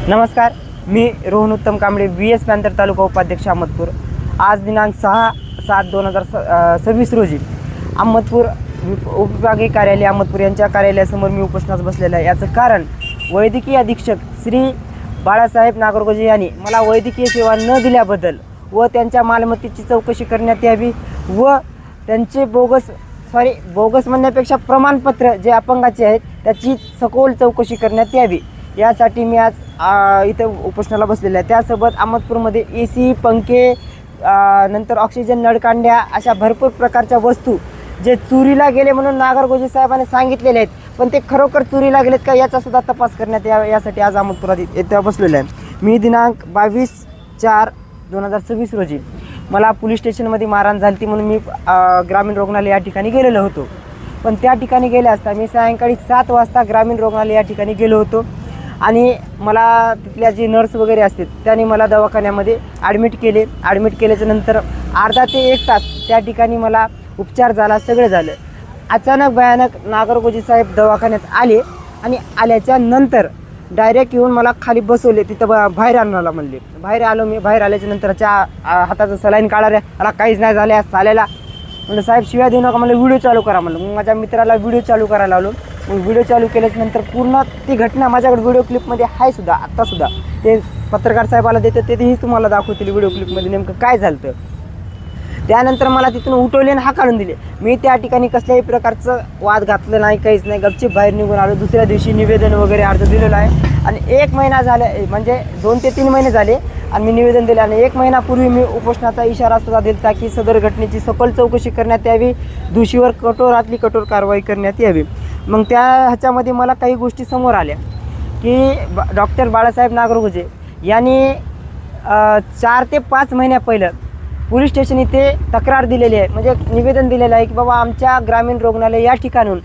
नमस्कार, मी रोहन उत्तम Kamble, VS panther तालुका उपाध्यक्ष अहमदपूर। आज दिनांक 6/7/2026 रोजी अहमदपूर उपविभागीय कार्यालय अहमदपूर यांच्या कार्यालयासमोर मी उपोषणास बसलेला आहे। याचं कारण वैद्यकीय अधीक्षक श्री बाळासाहेब नागरगोजे यांनी मला वैद्यकीय सेवा न दिल्याबद्दल व त्यांच्या मालमत्तेची चौकशी करण्यात यावी व त्यांचे बोगस म्हणण्यापेक्षा प्रमाणपत्र जे अपंगाचे आहेत त्याची सखोल चौकशी करण्यात यावी, यासाठी मी आज इथं उपोषणाला बसलेलं आहे। त्यासोबत अहमदपूरमध्ये AC, पंखे, नंतर ऑक्सिजन नळकांड्या अशा भरपूर प्रकारच्या वस्तू जे चोरीला गेले म्हणून नागरगोजे साहेबांनी सांगितलेले आहेत, पण ते खरोखर चोरीला गेलेत का याचा सुद्धा तपास करण्यात यावा, यासाठी आज अहमदपुरात इथं बसलेलं आहे। मी दिनांक 22/4/2026 रोजी मला पोलीस स्टेशनमध्ये मारहाण झाली म्हणून मी ग्रामीण रुग्णालय या ठिकाणी गेलेलो होतो। पण त्या ठिकाणी गेले असता मी सायंकाळी 7 वाजता ग्रामीण रुग्णालय या ठिकाणी गेलो होतो आणि मला तिथल्या जे नर्स वगैरे असतात त्यांनी मला दवाखान्यामध्ये ॲडमिट केल्याच्या नंतर अर्धा ते 1 तास त्या ठिकाणी मला उपचार झाला, सगळं झालं। अचानक भयानक नागरगोजे साहेब दवाखान्यात आले आणि आल्याच्या नंतर डायरेक्ट येऊन मला खाली बसवले, तिथं बाहेर आणायला म्हणले। बाहेर आलो मी, बाहेर आल्याच्या नंतरच्या हाताचं सलाईन काढा रे, मला काहीच नाही झालं चालायला। म्हणलं साहेब शिव्या देऊ नका, मला व्हिडिओ चालू करा म्हणलं। मग माझ्या मित्राला व्हिडिओ चालू करायला लावलो। मग व्हिडिओ चालू केल्याच्या नंतर पूर्ण ती घटना माझ्याकडे व्हिडिओ क्लिपमध्ये आहे सुद्धा, आत्तासुद्धा ते पत्रकार साहेबाला देतं तेही तुम्हाला दाखवतील व्हिडिओ क्लिपमध्ये नेमकं काय झालं। त्यानंतर मला तिथून उठवले आणि हाकालून दिले। मी त्या ठिकाणी कसल्याही प्रकारचं वाद घातलं नाही, काहीच नाही, गपचीप बाहेर निघून आलो। दुसऱ्या दिवशी निवेदन वगैरे अर्ज दिलेलं आहे आणि 1 महिना झाले, म्हणजे 2 ते 3 महिने झाले आणि मी निवेदन दिले आणि 1 महिनापूर्वी मी उपोषणाचा इशारा सुद्धा दिला की सदर घटनेची सखोल चौकशी करण्यात यावी, दोषीवर कठोरातली कठोर कारवाई करण्यात यावी। मग त्या ह्याच्यामध्ये मला काही गोष्टी समोर आल्या की डॉक्टर बाळासाहेब नागरगोजे यांनी 4 ते 5 महिन्या पहिलं पोलीस स्टेशन इथे तक्रार दिलेली आहे, म्हणजे निवेदन दिलेलं आहे की बाबा आमच्या ग्रामीण रुग्णालय या ठिकाणून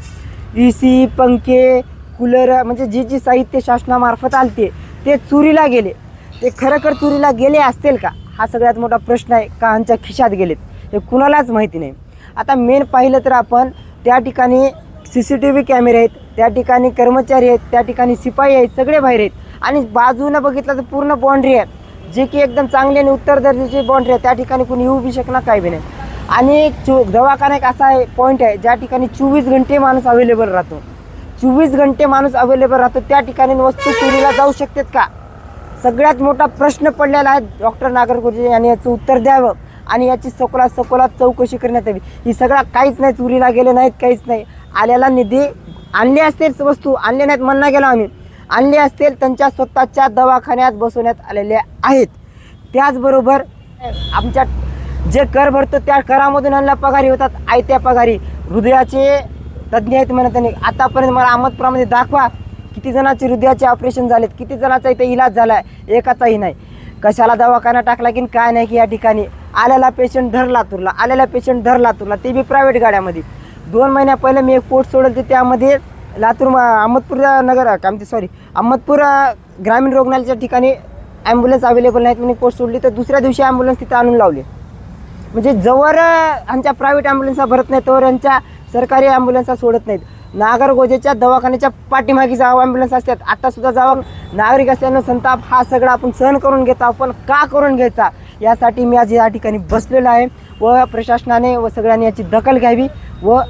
AC, पंखे, कूलर म्हणजे जी साहित्य शासनामार्फत आलते ते चोरीला गेले। ते खरोखर चोरीला गेले असतील का हा सगळ्यात मोठा प्रश्न आहे, का ह्यांच्या खिशात गेलेत हे कुणालाच माहिती नाही। आता मेन पाहिलं तर आपण त्या ठिकाणी CCTV कॅमेरे आहेत, त्या ठिकाणी कर्मचारी आहेत, त्या ठिकाणी शिपाई आहेत, सगळे बाहेर आहेत आणि बाजूनं बघितलं तर पूर्ण बाँड्री आहे जे की एकदम चांगली आणि उत्तर दर्जाची बाँड्री आहे। त्या ठिकाणी कोणी येऊ बी शकणार, काय बी नाही। आणि दवाखाना एक असा आहे पॉईंट आहे ज्या ठिकाणी 24 घंटे माणूस अवेलेबल राहतो, 24 घंटे माणूस अवेलेबल राहतो, त्या ठिकाणी वस्तू चोरीला जाऊ शकतात का? सगळ्यात मोठा प्रश्न पडलेला आहे। डॉक्टर नागरगोजे यांनी याचं उत्तर द्यावं आणि याची सखोलात चौकशी करण्यात यावी। ही सगळा काहीच नाही, चोरीला गेले नाहीत, काहीच नाही। आलेला निधी आणले असतील, वस्तू आणले नाहीत म्हणणं गेलो आम्ही, आणले असतील त्यांच्या स्वतःच्या दवाखान्यात बसवण्यात आलेल्या आहेत। त्याचबरोबर आमच्या जे कर भरतो त्या करामधून आणल्या पगारी होतात, आयत्या पगारी। हृदयाचे तज्ज्ञ आहेत म्हणत नाही। आतापर्यंत मला अहमदपुरामध्ये दाखवा किती जणांचे हृदयाचे ऑपरेशन झालेत, किती जणांचा इथे इलाज झाला आहे, एकाचाही नाही। कशाला दवाखाना टाकला की काय नाही की या ठिकाणी आलेला पेशंट धर लातूरला, ते बी प्रायव्हेट गाड्यामध्ये। 2 महिन्या पहिलं मी एक पोट सोडलं, त्यामध्ये अहमदपूर ग्रामीण रुग्णालयाच्या ठिकाणी ॲम्ब्युलन्स अवेलेबल नाहीत म्हणून पोट सोडली, तर दुसऱ्या दिवशी ॲम्ब्युलन्स तिथं आणून लावले। म्हणजे जवळ आमच्या प्रायव्हेट ॲम्ब्युलन्सा भरत नाही तोवर यांच्या सरकारी ॲम्ब्युलन्सा सोडत नाहीत। नागरगोजेच्या दवाखान्याच्या पाठीमागे जावं ॲम्ब्युलन्स असतात, आत्तासुद्धा जावं। नागरिक असल्यानं संताप हा सगळा आपण सहन करून घेतो, आपण का करून घ्यायचा यासाठी मी आज या ठिकाणी बसलेलो आहे व प्रशासनाने व सगळ्यांनी याची दखल घ्यावी व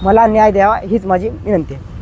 मला न्याय द्यावा हीच माझी विनंती आहे।